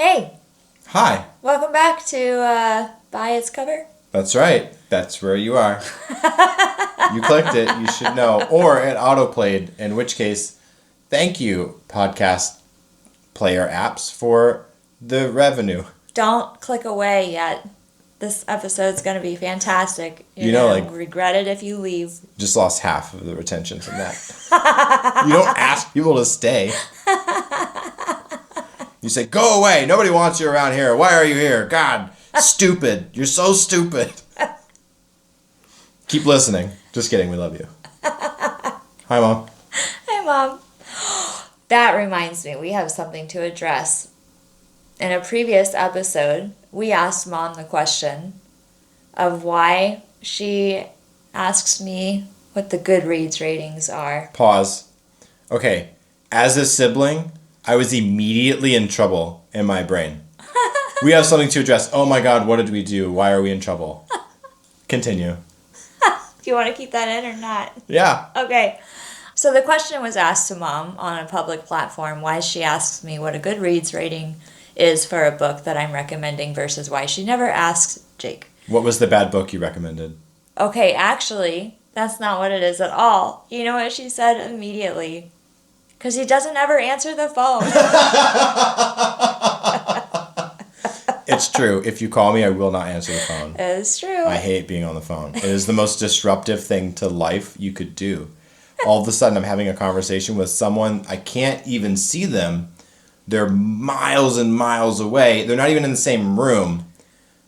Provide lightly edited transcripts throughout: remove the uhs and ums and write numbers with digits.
Hey, Hi. welcome back to By Its Cover. That's right. That's where you are. You clicked it, you should know. Or it autoplayed, in which case, thank you, podcast player apps, for the revenue. Don't click away yet. This episode's going to be fantastic. You're going to regret it if you leave. Just lost half of the retention from that. You don't ask people to stay. You say, go away. Nobody wants you around here. Why are you here? God, stupid. You're so stupid. Keep listening. Just kidding. We love you. Hi, Mom. Hi, Mom. That reminds me, we have something to address. In a previous episode, we asked Mom the question of why she asks me what the Goodreads ratings are. Pause. Okay. As a sibling, I was immediately in trouble in my brain. We have something to address. Oh my God, what did we do? Why are we in trouble? Continue. Do you want to keep that in or not? Yeah. Okay. So the question was asked to Mom on a public platform why she asks me what a Goodreads rating is for a book that I'm recommending versus why she never asks Jake. What was the bad book you recommended? Okay, actually, that's not what it is at all. You know what she said immediately? Because he doesn't ever answer the phone. It's true. If you call me, I will not answer the phone. It's true. I hate being on the phone. It is the most disruptive thing to life you could do. All of a sudden, I'm having a conversation with someone. I can't even see them. They're miles and miles away. They're not even in the same room.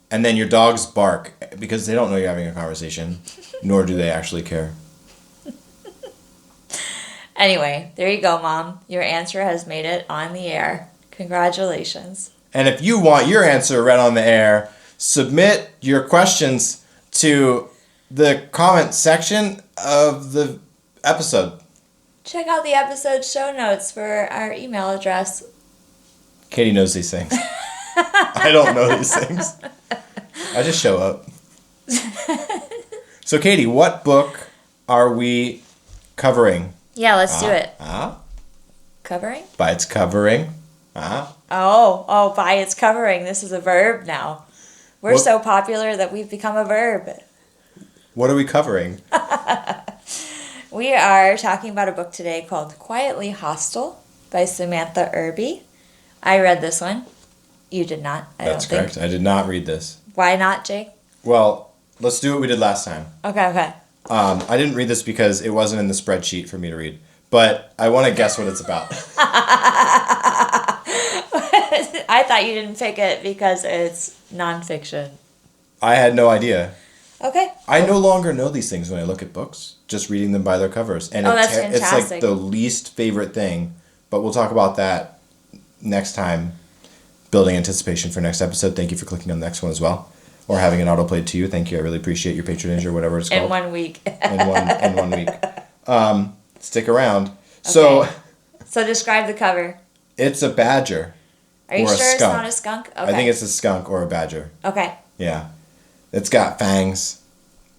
And then your dogs bark because they don't know you're having a conversation, nor do they actually care. Anyway, there you go, Mom. Your answer has made it on the air. Congratulations. And if you want your answer read on the air, submit your questions to the comment section of the episode. Check out the episode show notes for our email address. Katie knows these things. I don't know these things. I just show up. So, Katie, what book are we covering? Yeah, let's do it. Covering? By its covering. Oh, by its covering. This is a verb now. We're so popular that we've become a verb. What are we covering? We are talking about a book today called Quietly Hostile by Samantha Irby. I read this one. You did not, That's correct. I did not read this. Why not, Jake? Well, let's do what we did last time. Okay. I didn't read this because it wasn't in the spreadsheet for me to read. But I want to guess what it's about. I thought you didn't pick it because it's nonfiction. I had no idea. Okay. I no longer know these things when I look at books, just reading them by their covers. And that's fantastic. It's like the least favorite thing, but we'll talk about that next time. Building anticipation for next episode. Thank you for clicking on the next one as well. Or having it autoplayed to you. Thank you. I really appreciate your patronage or whatever it's called. In 1 week. in one week. Stick around. Okay. So describe the cover. It's a badger. Are you sure it's not a skunk? Okay. I think it's a skunk or a badger. Okay. Yeah. It's got fangs.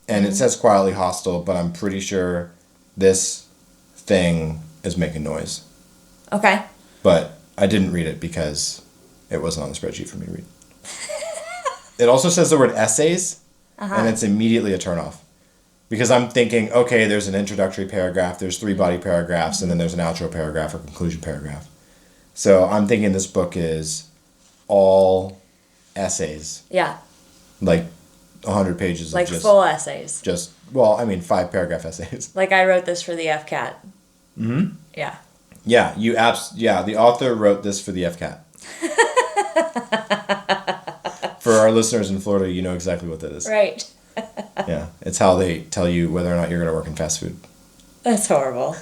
And it says quietly hostile, but I'm pretty sure this thing is making noise. Okay. But I didn't read it because it wasn't on the spreadsheet for me to read. It also says the word essays, and it's immediately a turnoff. Because I'm thinking, okay, there's an introductory paragraph, there's 3 body paragraphs, and then there's an outro paragraph or conclusion paragraph. So I'm thinking this book is all essays. Yeah. Like 100 pages like of just... full essays. 5 paragraph essays. Like I wrote this for the FCAT. Mm-hmm. Yeah. Yeah, the author wrote this for the FCAT. For our listeners in Florida, you know exactly what that is. Right. Yeah, it's how they tell you whether or not you're going to work in fast food. That's horrible.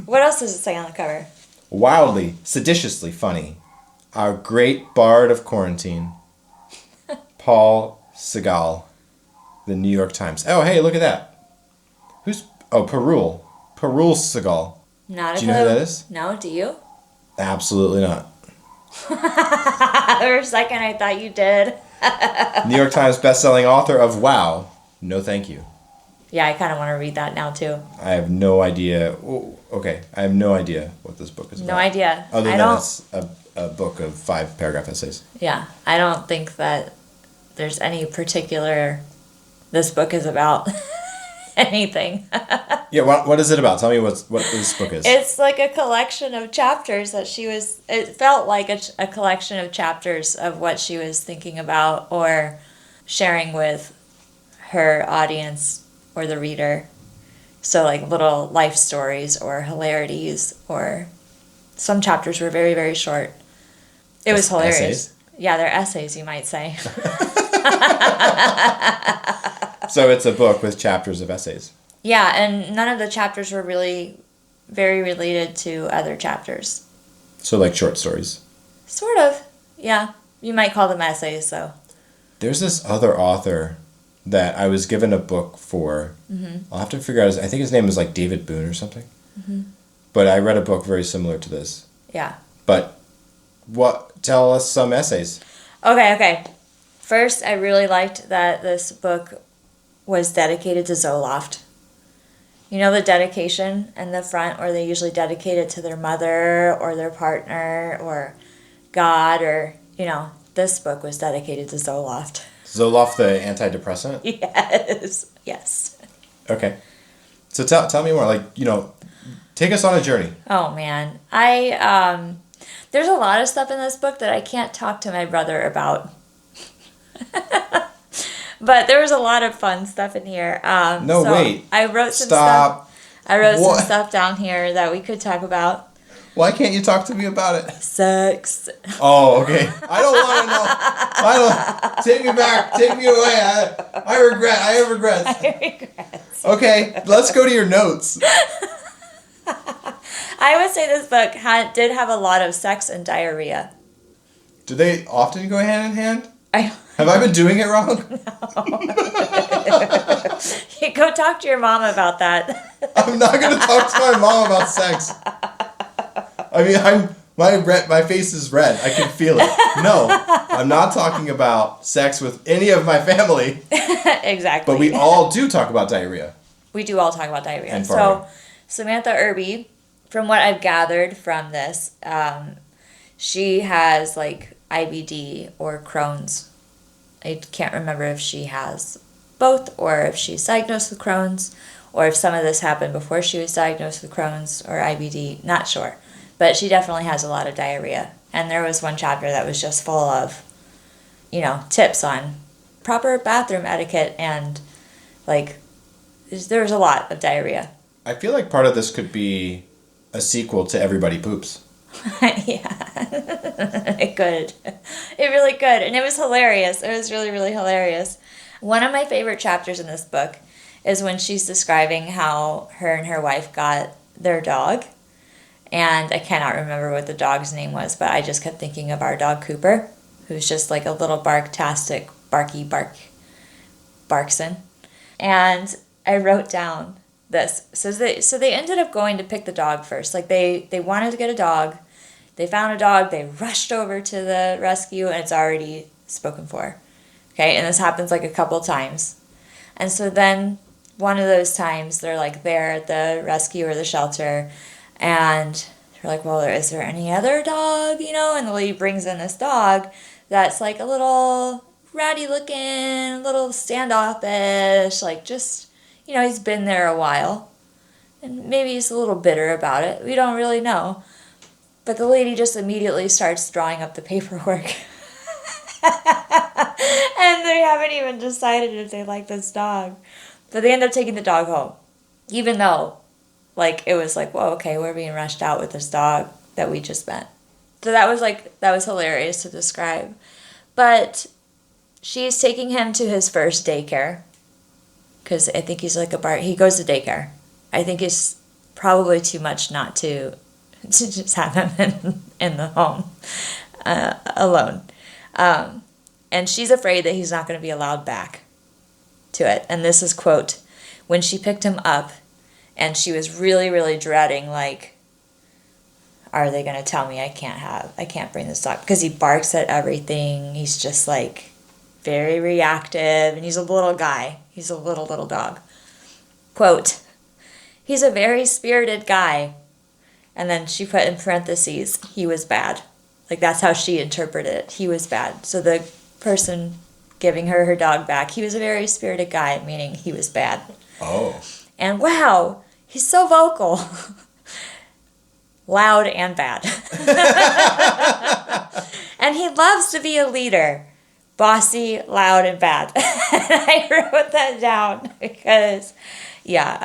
What else does it say on the cover? Wildly, seditiously funny. Our great bard of quarantine. Paul Segal. The New York Times. Oh, hey, look at that. Perul. Perul Segal. Not a Do you know who that is? No, do you? Absolutely not. For a second, I thought you did. New York Times bestselling author of Wow. No, thank you. Yeah, I kind of want to read that now too. I have no idea. Oh, okay, I have no idea what this book is about. No idea. Other than it's a book of 5-paragraph essays. Yeah, I don't think that there's any particular. This book is about anything. Yeah, what is it about? Tell me what this book is. It's like a collection of chapters that it felt like a collection of chapters of what she was thinking about or sharing with her audience or the reader. So like little life stories or hilarities, or some chapters were very, very short. It was hilarious. Essays? Yeah, they're essays, you might say. So it's a book with chapters of essays. Yeah, and none of the chapters were really very related to other chapters. So like short stories. Sort of, yeah. You might call them essays, though. There's this other author that I was given a book for. Mm-hmm. I'll have to figure out I think his name is like David Boone or something. Mm-hmm. But I read a book very similar to this. Yeah. But tell us some essays. Okay. First, I really liked that this book was dedicated to Zoloft. You know the dedication in the front where they usually dedicate it to their mother or their partner or God, or, this book was dedicated to Zoloft. Zoloft, the antidepressant? Yes. Okay. So tell me more, take us on a journey. Oh, man. There's a lot of stuff in this book that I can't talk to my brother about. But there was a lot of fun stuff in here. Wait. I wrote some Stop. stuff. I wrote some stuff down here that we could talk about. Why can't you talk to me about it? Sex. Oh, okay. I don't want to know. Take me back. Take me away. I have regrets. Okay, let's go to your notes. I would say this book did have a lot of sex and diarrhea. Do they often go hand in hand? Have I been doing it wrong? No. Go talk to your mom about that. I'm not going to talk to my mom about sex. I mean, my face is red. I can feel it. No, I'm not talking about sex with any of my family. Exactly. But we all do talk about diarrhea. We do all talk about diarrhea. And so, Samantha Irby, from what I've gathered from this, she has IBD or Crohn's. I can't remember if she has both, or if she's diagnosed with Crohn's, or if some of this happened before she was diagnosed with Crohn's or IBD. Not sure. But she definitely has a lot of diarrhea. And there was one chapter that was just full of, tips on proper bathroom etiquette, and there was a lot of diarrhea. I feel like part of this could be a sequel to Everybody Poops. Yeah, it could. It really could. And it was hilarious. It was really, really hilarious. One of my favorite chapters in this book is when she's describing how her and her wife got their dog. And I cannot remember what the dog's name was, but I just kept thinking of our dog Cooper, who's just like a little barktastic, barkson. And I wrote down this. So they ended up going to pick the dog first. They wanted to get a dog. They found a dog. They rushed over to the rescue, and it's already spoken for. Okay, and this happens a couple times. And so then one of those times they're there at the rescue or the shelter, and they're like, well, is there any other dog? And the lady brings in this dog that's a little ratty looking, a little standoffish, he's been there a while. And maybe he's a little bitter about it. We don't really know. But the lady just immediately starts drawing up the paperwork. And they haven't even decided if they like this dog. But they end up taking the dog home. Even though, it was whoa, okay, we're being rushed out with this dog that we just met. So that was hilarious to describe. But she's taking him to his first daycare. Because I think he's he goes to daycare. I think it's probably too much not to just have him in the home alone. And she's afraid that he's not going to be allowed back to it. And this is, quote, when she picked him up and she was really, really dreading, are they going to tell me I can't bring this dog? Because he barks at everything. He's just very reactive, and he's a little guy. He's a little dog. quote, "He's a very spirited guy." And then she put in parentheses, "He was bad." Like, that's how she interpreted it. He was bad. So the person giving her dog back, "He was a very spirited guy," meaning he was bad. Oh. And wow, he's so vocal. Loud and bad. And he loves to be a leader. Bossy, loud, and bad. And I wrote that down because, yeah,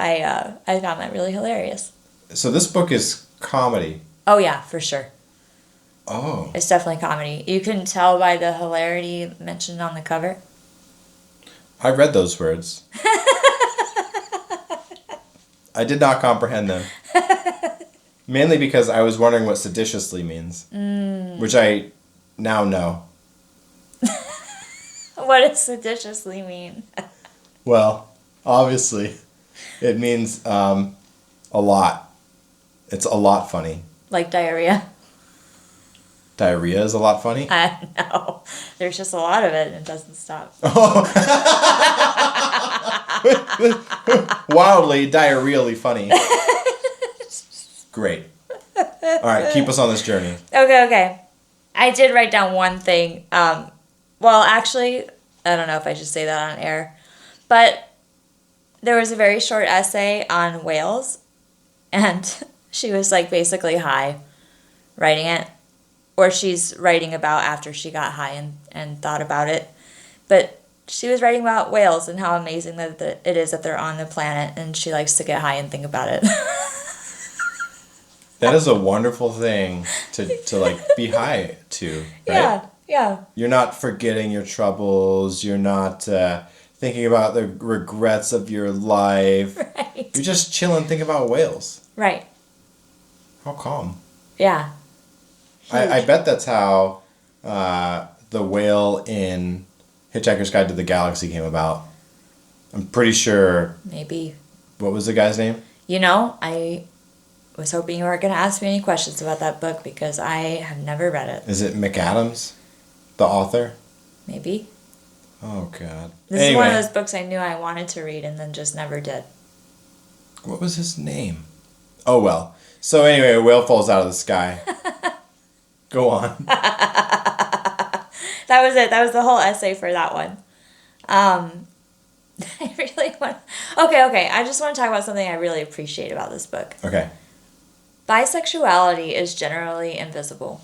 I found that really hilarious. So this book is comedy. Oh, yeah, for sure. Oh. It's definitely comedy. You can tell by the hilarity mentioned on the cover. I read those words. I did not comprehend them. Mainly because I was wondering what seditiously means. Which I now know. What does seditiously mean? Well, obviously, it means a lot. It's a lot funny. Like diarrhea? Diarrhea is a lot funny? No. There's just a lot of it and it doesn't stop. Oh. Wildly, diarrheally funny. Great. All right, keep us on this journey. Okay. I did write down one thing. Well, actually, I don't know if I should say that on air. But there was a very short essay on whales. And she was like basically high writing it. Or she's writing about after she got high and thought about it. But she was writing about whales and how amazing that it is that they're on the planet. And she likes to get high and think about it. That is a wonderful thing to like be high to, right? Yeah. You're not forgetting your troubles. You're not thinking about the regrets of your life. Right. You're just chilling, thinking about whales. Right. How calm. Yeah. I bet that's how the whale in Hitchhiker's Guide to the Galaxy came about. I'm pretty sure. Maybe. What was the guy's name? You know, I was hoping you weren't going to ask me any questions about that book because I have never read it. Is it McAdams, the author? Maybe. Oh, God. This is one of those books I knew I wanted to read and then just never did. What was his name? Oh, well. So anyway, a whale falls out of the sky. Go on. That was it. That was the whole essay for that one. I really want... Okay. I just want to talk about something I really appreciate about this book. Okay. Bisexuality is generally invisible.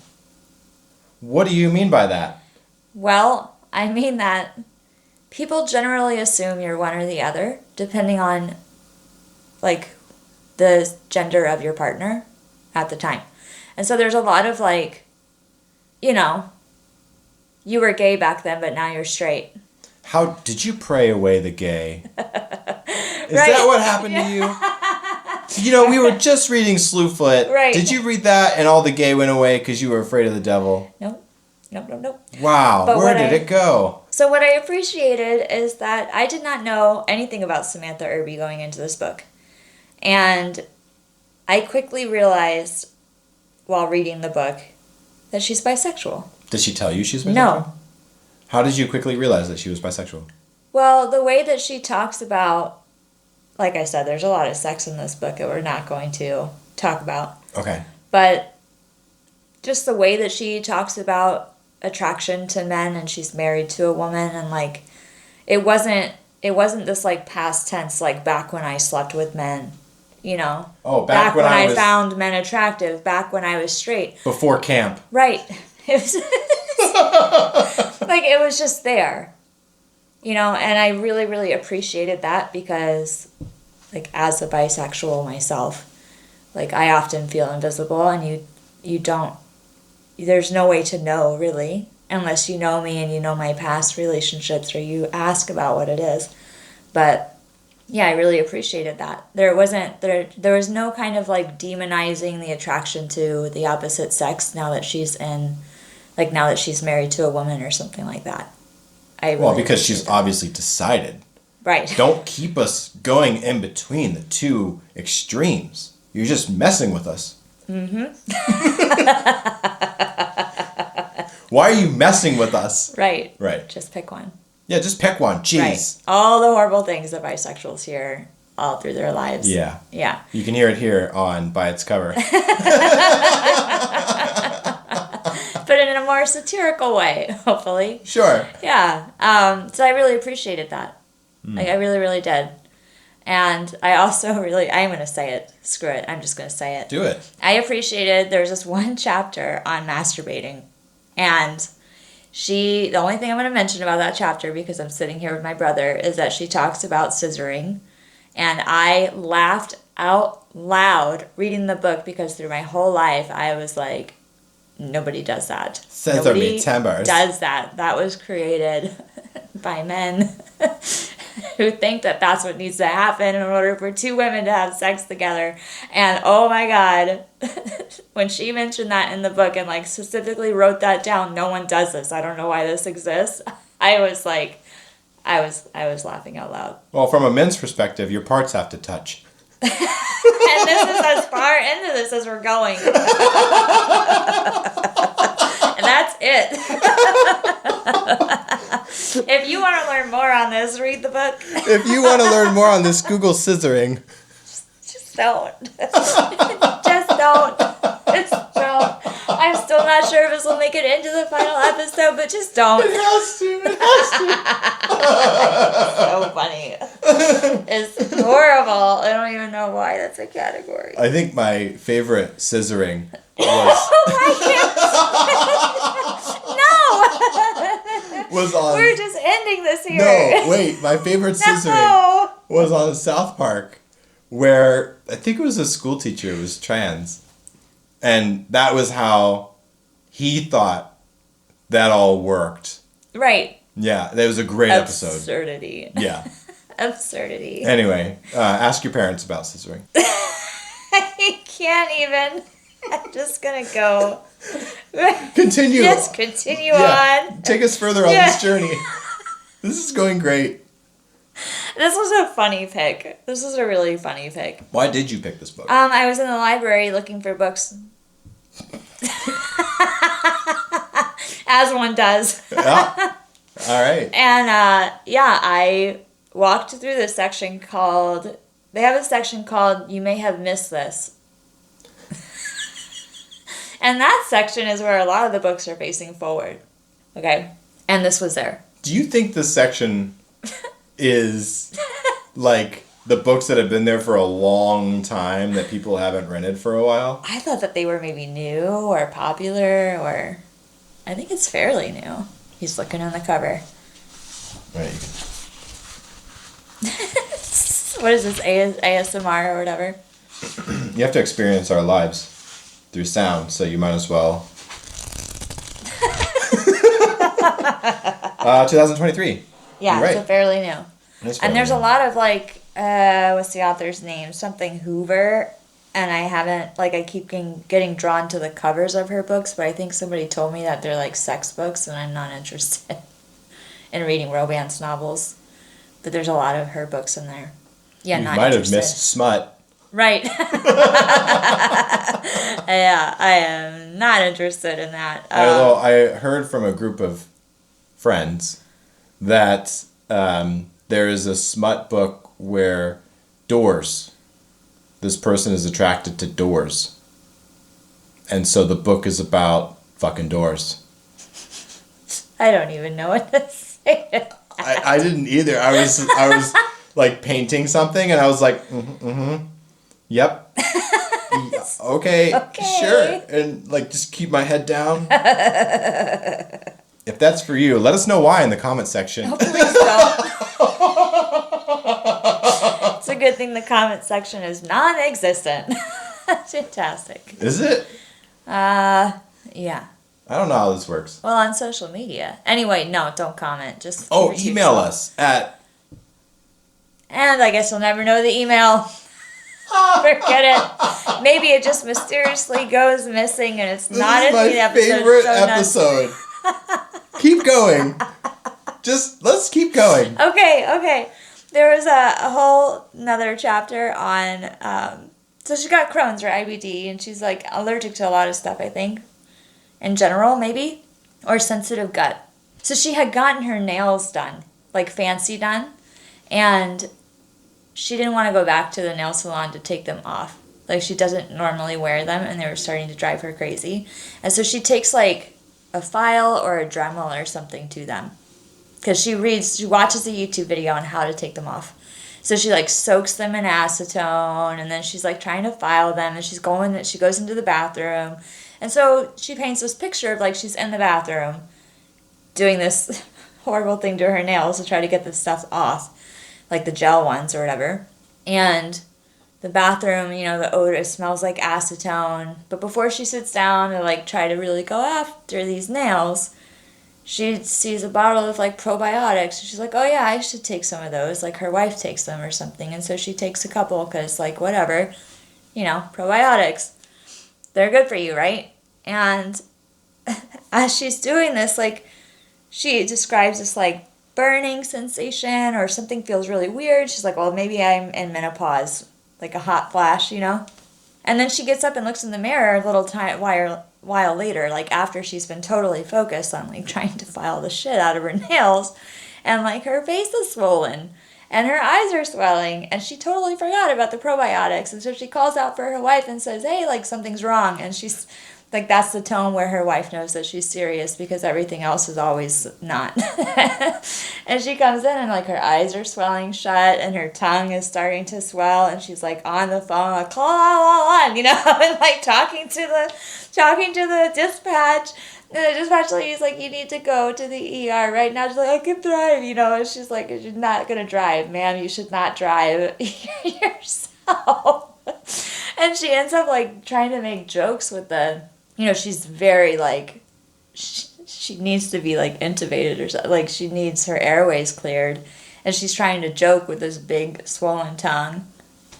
What do you mean by that? Well, I mean that people generally assume you're one or the other, depending on, like, the gender of your partner at the time. And so there's a lot of, like, you know, you were gay back then, but now you're straight. How did you pray away the gay? Is Right. that what happened to you? You know, we were just reading Slewfoot. Right. Did you read that and all the gay went away because you were afraid of the devil? Nope. Wow, But where did it go? So what I appreciated is that I did not know anything about Samantha Irby going into this book. And I quickly realized while reading the book that she's bisexual. Did she tell you she's bisexual? No. How did you quickly realize that she was bisexual? Well, the way that she talks about, like I said, there's a lot of sex in this book that we're not going to talk about. Okay. But just the way that she talks about attraction to men and she's married to a woman and like it wasn't this like past tense like back when I slept with men, you know. Oh, back when I found men attractive, back when I was straight. Before camp. Right. It was like it was just there. You know, and I really, really appreciated that because like as a bisexual myself, like I often feel invisible and you don't, there's no way to know really unless you know me and you know my past relationships or you ask about what it is. But yeah, I really appreciated that. There was no kind of like demonizing the attraction to the opposite sex now that she's married to a woman or something like that. Well, because she's obviously decided. Right. Don't keep us going in between the two extremes. You're just messing with us. Mm-hmm. Why are you messing with us? Right. Right. Just pick one. Yeah, just pick one. Jeez. Right. All the horrible things that bisexuals hear all through their lives. Yeah. Yeah. You can hear it here on By Its Cover. But in a more satirical way, hopefully. Sure. Yeah. So I really appreciated that. Like, I really, really did. And I also really, I'm going to say it. Screw it. I'm just going to say it. Do it. I appreciated, there's this one chapter on masturbating. And the only thing I'm going to mention about that chapter, because I'm sitting here with my brother, is that she talks about scissoring. And I laughed out loud reading the book because through my whole life I was like, nobody does that. Scissor me timbers. Does that. That was created by men who think that that's what needs to happen in order for two women to have sex together. And oh my God, when she mentioned that in the book and like specifically wrote that down, no one does this. I don't know why this exists. I was like, I was laughing out loud. Well, from a men's perspective, your parts have to touch. And this is as far into this as we're going. And that's it. If you want to learn more on this, read the book. If you want to learn more on this, Google scissoring. Just don't. Just don't. Just don't. I'm still not sure if this will make it into the final episode, but just don't. It has to. So funny. It's horrible. I don't even know why that's a category. I think my favorite scissoring was... No! was on... We're just ending this here. No, wait. My favorite scissoring was on South Park, where I think it was a school teacher who was trans. And that was how he thought that all worked. Right. Yeah, that was a great episode. Absurdity. Yeah. Absurdity. Anyway, ask your parents about scissoring. I can't even. I'm just going to go. Continue. Just continue on. Take us further on this journey. This is going great. This was a funny pick. This was a really funny pick. Why did you pick this book? I was in the library looking for books. As one does. Yeah. All right. And, I walked through this section called... They have a section called You May Have Missed This. And that section is where a lot of the books are facing forward. Okay? And this was there. Do you think this section is like the books that have been there for a long time that people haven't rented for a while? I thought that they were maybe new or popular or... I think it's fairly new. He's looking on the cover. Right. What is this, ASMR or whatever? You have to experience our lives through sound, so you might as well. 2023. Yeah, right. so fairly new. And there's new. a lot of like, what's the author's name? Something Hoover. And I haven't, like, I keep getting drawn to the covers of her books, but I think somebody told me that they're like sex books, and I'm not interested in reading romance novels. But there's a lot of her books in there. Yeah, you not might interested. have missed smut. Right. Yeah, I am not interested in that. Although I heard from a group of friends that there is a smut book where doors, this person is attracted to doors. And so the book is about fucking doors. I don't even know what to say. I didn't either. I was like painting something and I was like, yep. Yeah, okay, sure. And like just keep my head down. If that's for you, let us know why in the comment section. Oh, please don't. It's a good thing the comment section is non-existent. Fantastic. Is it? Yeah. I don't know how this works. Well, on social media. Anyway, no, don't comment. Just Oh, keep it to email yourself. us at... And I guess you'll never know the email. Forget it. Maybe it just mysteriously goes missing and it's not in the episode. This is my favorite episode. Keep going. Just, let's keep going. Okay. There was a whole another chapter on, so she got Crohn's or IBD and she's like allergic to a lot of stuff, I think. In general, maybe. Or sensitive gut. So she had gotten her nails done, like fancy done. And she didn't want to go back to the nail salon to take them off. Like, she doesn't normally wear them, and they were starting to drive her crazy. And so she takes, like, a file or a Dremel or something to them. Because she watches a YouTube video on how to take them off. So she, like, soaks them in acetone, and then she's, like, trying to file them, and she goes into the bathroom. And so she paints this picture of, like, she's in the bathroom doing this horrible thing to her nails to try to get this stuff off, like the gel ones or whatever. And the bathroom, the odor smells like acetone. But before she sits down to, like, try to really go after these nails, she sees a bottle of, like, probiotics. She's like, oh, yeah, I should take some of those. Like, her wife takes them or something. And so she takes a couple because, like, whatever, probiotics. They're good for you, right? And as she's doing this, like, she describes this, like, burning sensation or something feels really weird. She's like, well, maybe I'm in menopause, like a hot flash, And then she gets up and looks in the mirror a little while later, like, after she's been totally focused on, like, trying to file the shit out of her nails. And, like, her face is swollen. And her eyes are swelling. And she totally forgot about the probiotics. And so she calls out for her wife and says, hey, like, something's wrong. And she's... like, that's the tone where her wife knows that she's serious because everything else is always not. And she comes in and, like, her eyes are swelling shut and her tongue is starting to swell and she's, like, on the phone, like, call 911, and, like, talking to the dispatch. And the dispatch lady's like, you need to go to the ER right now. She's like, I can drive, And she's like, you're not going to drive, ma'am. You should not drive yourself. And she ends up, like, trying to make jokes with she's very, like, she needs to be, like, intubated or something. Like, she needs her airways cleared. And she's trying to joke with this big swollen tongue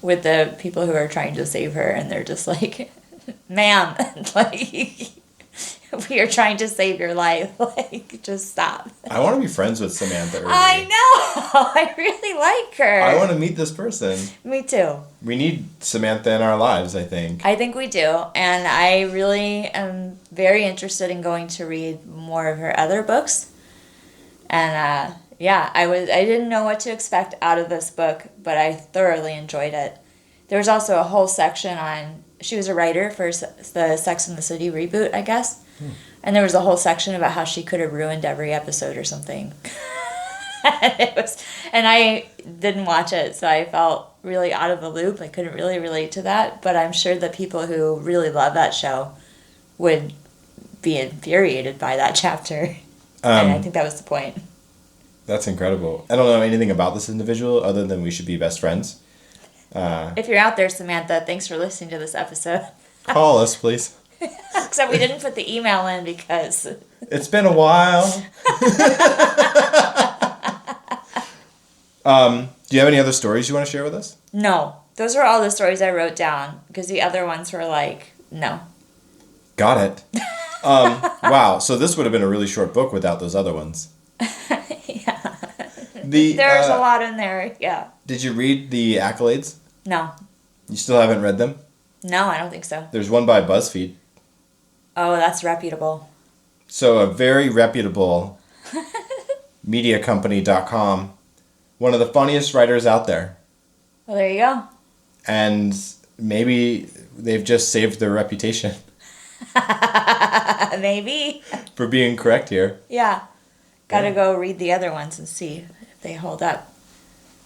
with the people who are trying to save her. And they're just like, ma'am, like, we are trying to save your life. Like, just stop. I want to be friends with Samantha Irby. I know. I really like her. I want to meet this person. Me too. We need Samantha in our lives, I think. I think we do. And I really am very interested in going to read more of her other books. And I didn't know what to expect out of this book, but I thoroughly enjoyed it. There was also a whole section on, she was a writer for the Sex and the City reboot, I guess. And there was a whole section about how she could have ruined every episode or something. And I didn't watch it, so I felt really out of the loop. I couldn't really relate to that, but I'm sure that people who really love that show would be infuriated by that chapter. And I think that was the point. That's incredible. I don't know anything about this individual other than we should be best friends. If you're out there, Samantha, thanks for listening to this episode. Call us, please. Except we didn't put the email in because... It's been a while. Do you have any other stories you want to share with us? No. Those are all the stories I wrote down because the other ones were like, no. Got it. Wow. So this would have been a really short book without those other ones. Yeah. There's a lot in there, yeah. Did you read the accolades? No. You still haven't read them? No, I don't think so. There's one by BuzzFeed. Oh, that's reputable. So a very reputable mediacompany.com. One of the funniest writers out there. Well, there you go. And maybe they've just saved their reputation. Maybe. For being correct here. Yeah. Gotta go read the other ones and see if they hold up.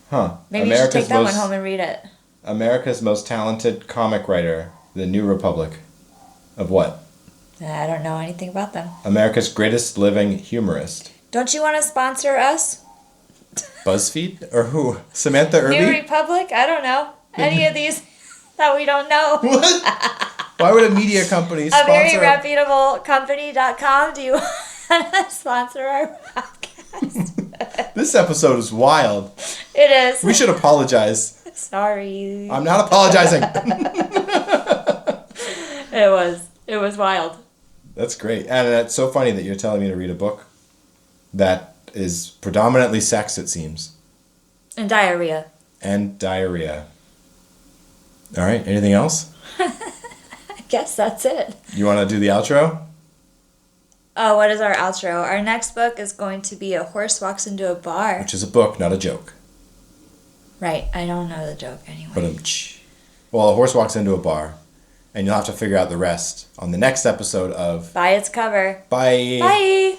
Huh. Maybe you should take that one home and read it. America's most talented comic writer, The New Republic. Of what? I don't know anything about them. America's greatest living humorist. Don't you want to sponsor us? BuzzFeed? Or who? Samantha Irby? New Republic? I don't know. Any of these that we don't know. What? Why would a media company sponsor... A very reputable company.com. Do you want to sponsor our podcast? This episode is wild. It is. We should apologize. Sorry. I'm not apologizing. It was wild. That's great. And it's so funny that you're telling me to read a book that is predominantly sex, it seems. And diarrhea. All right. Anything else? I guess that's it. You want to do the outro? Oh, what is our outro? Our next book is going to be A Horse Walks into a Bar. Which is a book, not a joke. Right. I don't know the joke anyway. But well, a horse walks into a bar, and you'll have to figure out the rest on the next episode of By its cover. Bye. Bye.